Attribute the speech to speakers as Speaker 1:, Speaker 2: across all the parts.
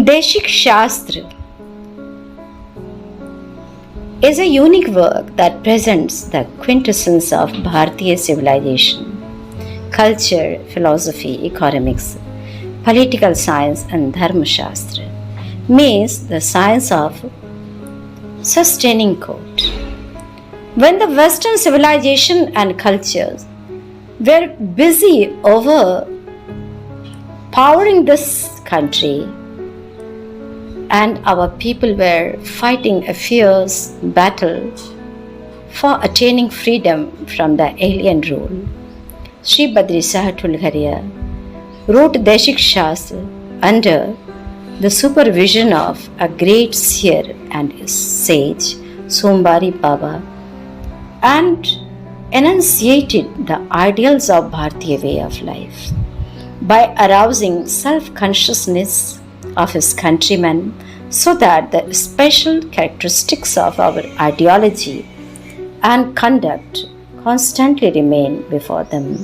Speaker 1: Deshik Shastra is a unique work that presents the quintessence of Bharatiya civilization, culture, philosophy, economics, political science, and dharma shastra, means the science of sustaining quote. When the Western civilization and cultures were busy overpowering this country, and our people were fighting a fierce battle for attaining freedom from the alien rule, Sri Badri Tulgharia wrote Deshik Shastra under the supervision of a great seer and sage, Sombari Baba, and enunciated the ideals of Bharatiya way of life by arousing self-consciousness of his countrymen so that the special characteristics of our ideology and conduct constantly remain before them,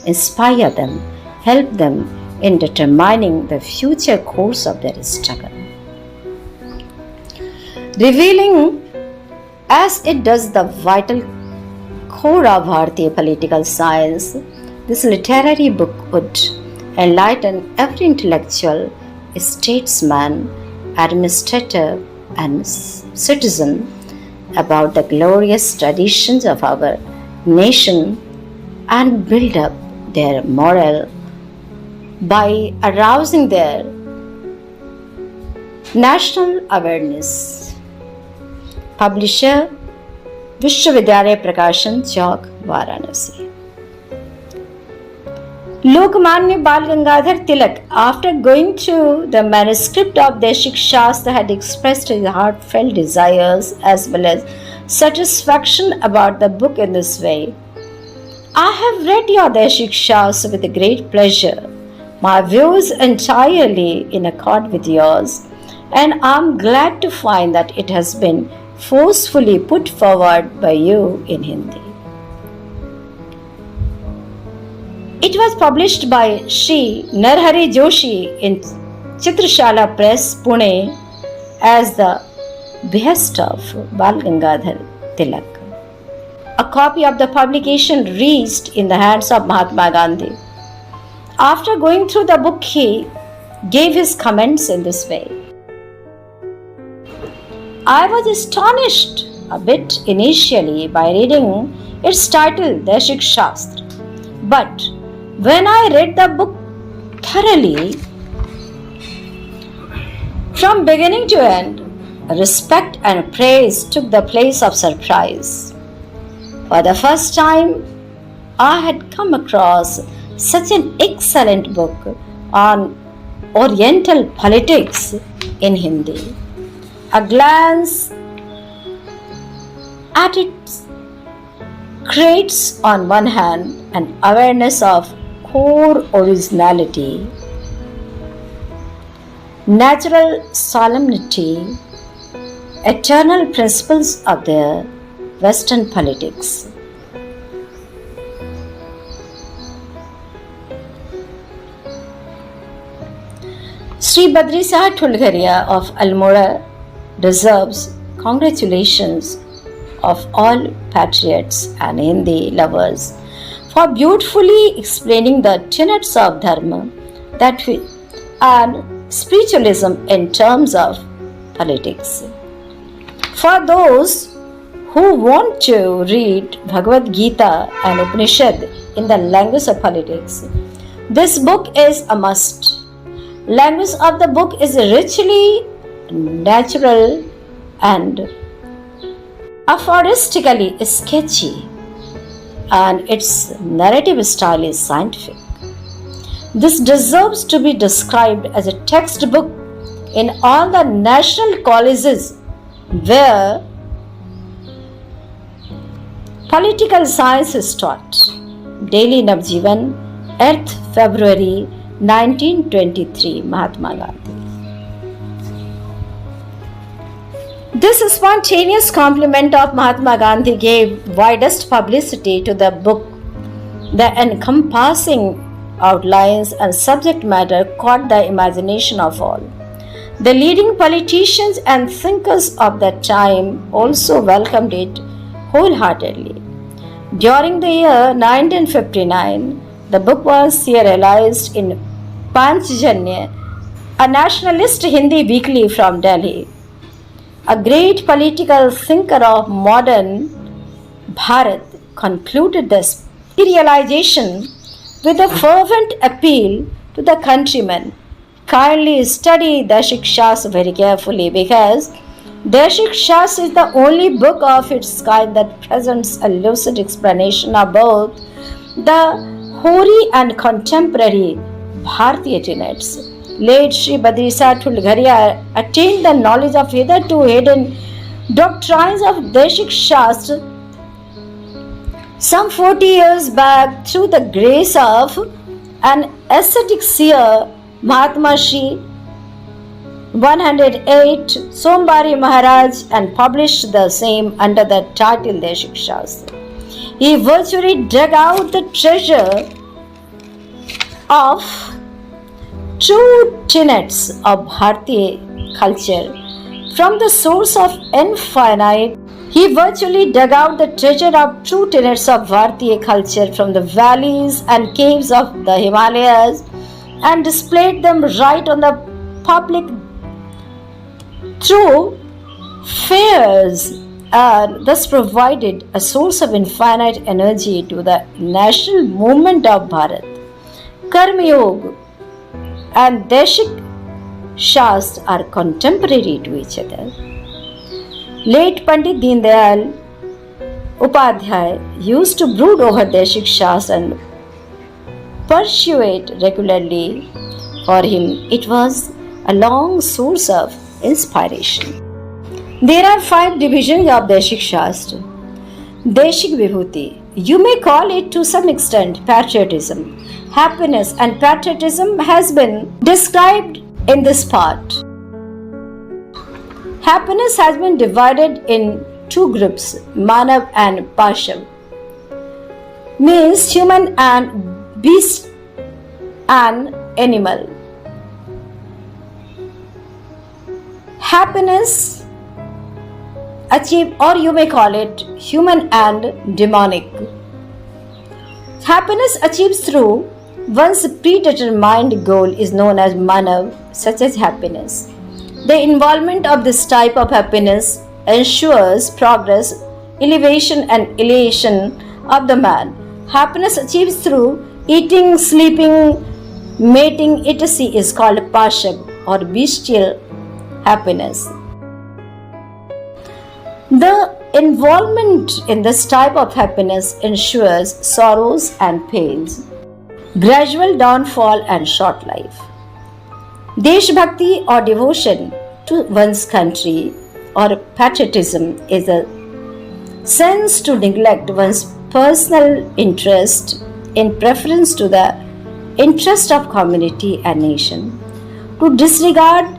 Speaker 1: inspire them, help them in determining the future course of their struggle. Revealing as it does the vital core of Bharatiya political science, this literary book would enlighten every intellectual, statesman, administrator, and citizen about the glorious traditions of our nation and build up their morale by arousing their national awareness. Publisher Vishwavidyalaya Prakashan Chowk, Varanasi. Lokmanya Bal Gangadhar Tilak, after going through the manuscript of Deshik Shastra, had expressed his heartfelt desires as well as satisfaction about the book in this way. I have read your Deshik Shastra with great pleasure. My views entirely in accord with yours, and I am glad to find that it has been forcefully put forward by you in Hindi. It was published by Shri Narhari Joshi in Chitrashala Press, Pune, as the behest of Bal Gangadhar Tilak. A copy of the publication reached in the hands of Mahatma Gandhi. After going through the book, he gave his comments in this way. I was astonished a bit initially by reading its title, Deshik Shastra, but when I read the book thoroughly, from beginning to end, respect and praise took the place of surprise. For the first time, I had come across such an excellent book on Oriental politics in Hindi. A glance at it creates, on one hand, an awareness of core originality, natural solemnity, eternal principles of their Western politics. Sri Badri Tulgharia of Almora deserves congratulations of all patriots and Hindi lovers for beautifully explaining the tenets of dharma and spiritualism in terms of politics. For those who want to read Bhagavad Gita and Upanishad in the language of politics, this book is a must. Language of the book is richly natural and aphoristically sketchy, and its narrative style is scientific. This deserves to be described as a textbook in all the national colleges where political science is taught. Daily Navjivan, 8th February 1923, Mahatma Gandhi. This spontaneous compliment of Mahatma Gandhi gave widest publicity to the book. The encompassing outlines and subject matter caught the imagination of all. The leading politicians and thinkers of that time also welcomed it wholeheartedly. During the year 1959, the book was serialized in Panchjanya, a nationalist Hindi weekly from Delhi. A great political thinker of modern Bharat concluded the serialization with a fervent appeal to the countrymen. Kindly study Dashik Shastra very carefully, because Dashik Shastra is the only book of its kind that presents a lucid explanation of both the hoary and contemporary Bharatiya tenets. Late Sri Badrisa Tulgharia attained the knowledge of hitherto hidden doctrines of Dashik Shastra some 40 years back through the grace of an ascetic seer, Mahatma Shri 108 Sombari Maharaj, and published the same under the title Dashik Shastra. He virtually dug out the treasure of true tenets of Bharatiya culture from the source of infinite. He virtually dug out the treasure of true tenets of Bharatiya culture from the valleys and caves of the Himalayas and displayed them right on the public through fairs, and thus provided a source of infinite energy to the national movement of Bharat. Karma Yoga and Dashik Shastra are contemporary to each other. Late Pandit Deen Dayal Upadhyay used to brood over Dashik Shastra and pursue it regularly. For him, it was a long source of inspiration. There are 5 divisions of Dashik Shastra. Deshik Vibhuti. You may call it to some extent patriotism. Happiness and patriotism has been described in this part. Happiness has been divided in 2 groups, Manav and Pashav. Means human and beast and animal. Happiness achieved, or you may call it human and demonic. Happiness achieved through one's predetermined goal is known as manav, such as happiness. The involvement of this type of happiness ensures progress, elevation and elation of the man. Happiness achieved through eating, sleeping, mating, etc. is called pashav or bestial happiness. The involvement in this type of happiness ensures sorrows and pains, gradual downfall and short life. Desh Bhakti or devotion to one's country or patriotism is a sense to neglect one's personal interest in preference to the interest of community and nation. To disregard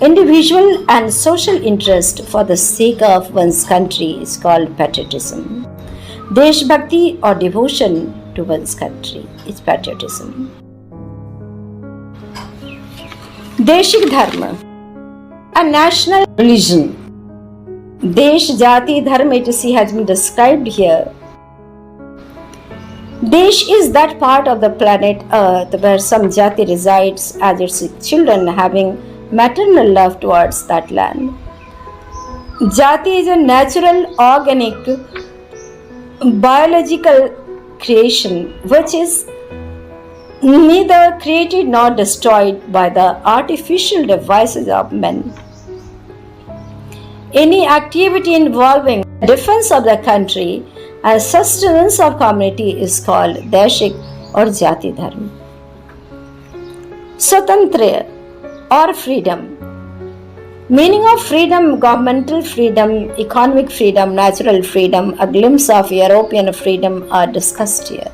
Speaker 1: individual and social interest for the sake of one's country is called patriotism. Desh Bhakti or devotion to one's country is patriotism. Deshik Dharma, a national religion. Desh, Jati, Dharma, etc. has been described here. Desh is that part of the planet Earth where some Jati resides as its children, having maternal love towards that land. Jati is a natural, organic, biological creation which is neither created nor destroyed by the artificial devices of men. Any activity involving defense of the country and sustenance of community is called Deshik or Jati Dharma. Swatantra or freedom. Meaning of freedom: governmental freedom, economic freedom, natural freedom, a glimpse of European freedom are discussed here.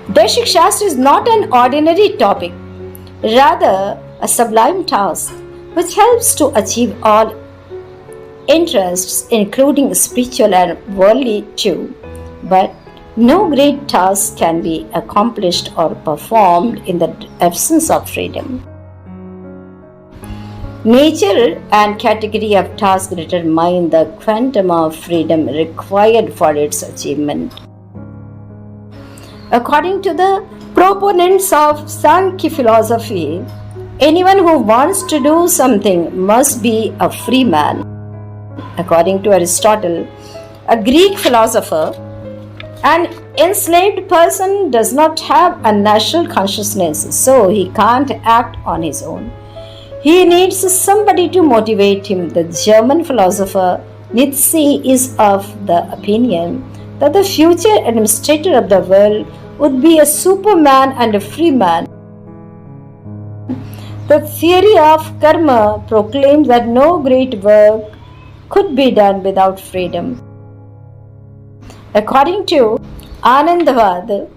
Speaker 1: Dashik Shastra is not an ordinary topic, rather a sublime task which helps to achieve all interests, including spiritual and worldly too. But no great task can be accomplished or performed in the absence of freedom. Nature and category of task determine the quantum of freedom required for its achievement. According to the proponents of Sankhya philosophy, anyone who wants to do something must be a free man. According to Aristotle, a Greek philosopher, an enslaved person does not have a national consciousness, so he can't act on his own. He needs somebody to motivate him. The German philosopher Nietzsche is of the opinion that the future administrator of the world would be a superman and a free man. The theory of karma proclaims that no great work could be done without freedom. According to Anandavad,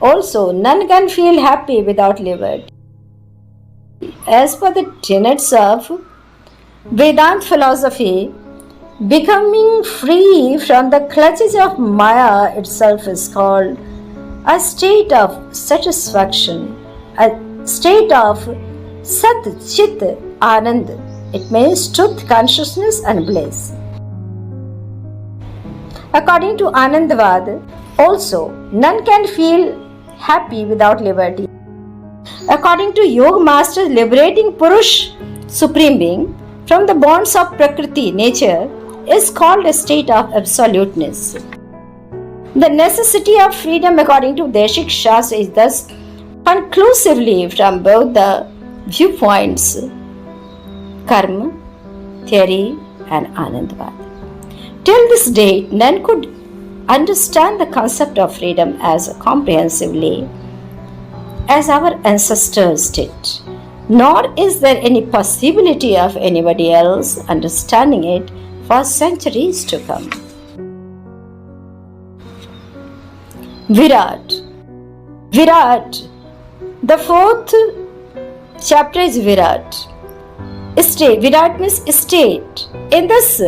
Speaker 1: also none can feel happy without liberty. As per the tenets of Vedanta philosophy, becoming free from the clutches of Maya itself is called a state of satisfaction, a state of Sat Chit Anand. It means truth, consciousness, and bliss. According to Anandavad, also none can feel happy without liberty. According to Yoga Master, liberating Purush, Supreme Being, from the bonds of Prakriti, nature, is called a state of absoluteness. The necessity of freedom, according to Deshik Shastra, is thus conclusively from both the viewpoints, karma, theory, and Anandavad. Till this date, none could understand the concept of freedom as comprehensively as our ancestors did, nor is there any possibility of anybody else understanding it for centuries to come. Virat. The fourth chapter is Virat. State. Virat means state. In this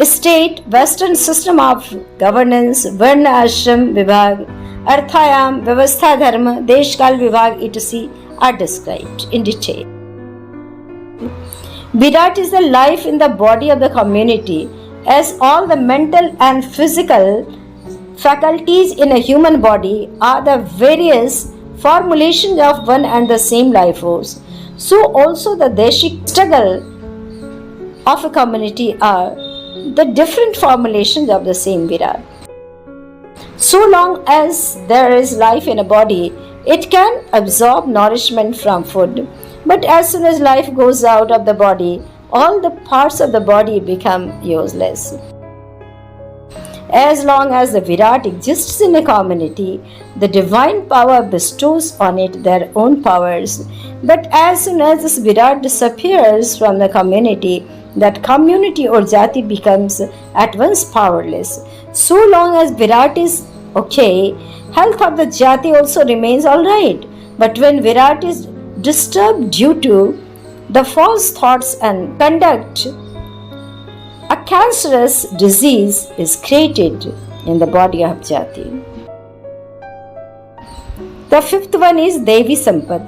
Speaker 1: state, Western system of governance, Varna Ashram Vibhag, Arthayam, Vyavastha Dharma, Deshkal Vibhag, etc. are described in detail. Virat is the life in the body of the community, as all the mental and physical faculties in a human body are the various formulations of one and the same life force. So also the Deshik struggle of a community are the different formulations of the same Virat. So long as there is life in a body, it can absorb nourishment from food. But as soon as life goes out of the body, all the parts of the body become useless. As long as the Virat exists in a community, the divine power bestows on it their own powers. But as soon as this Virat disappears from the community, that community or jati becomes at once powerless. So long as Virat is okay, health of the jati also remains alright. But when Virat is disturbed due to the false thoughts and conduct, a cancerous disease is created in the body of jati. The fifth one is Devi Sampad.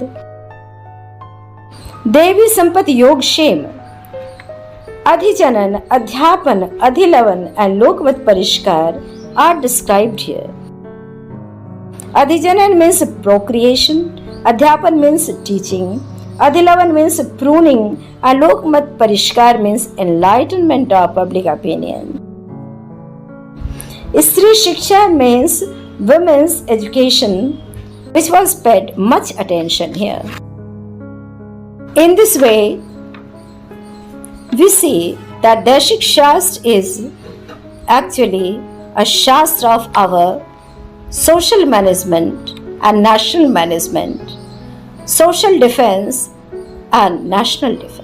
Speaker 1: Devi Sampad Yog Shem, Adhijanan, Adhyapan, Adhilavan, and Lokmat Parishkar are described here. Adhijanan means procreation, Adhyapan means teaching, Adhilavan means pruning, and Lokmat Parishkar means enlightenment of public opinion. Stri Shiksha means women's education, which was paid much attention here. In this way, we see that Deshik Shastra is actually a Shastra of our social management and national management, social defense and national defense.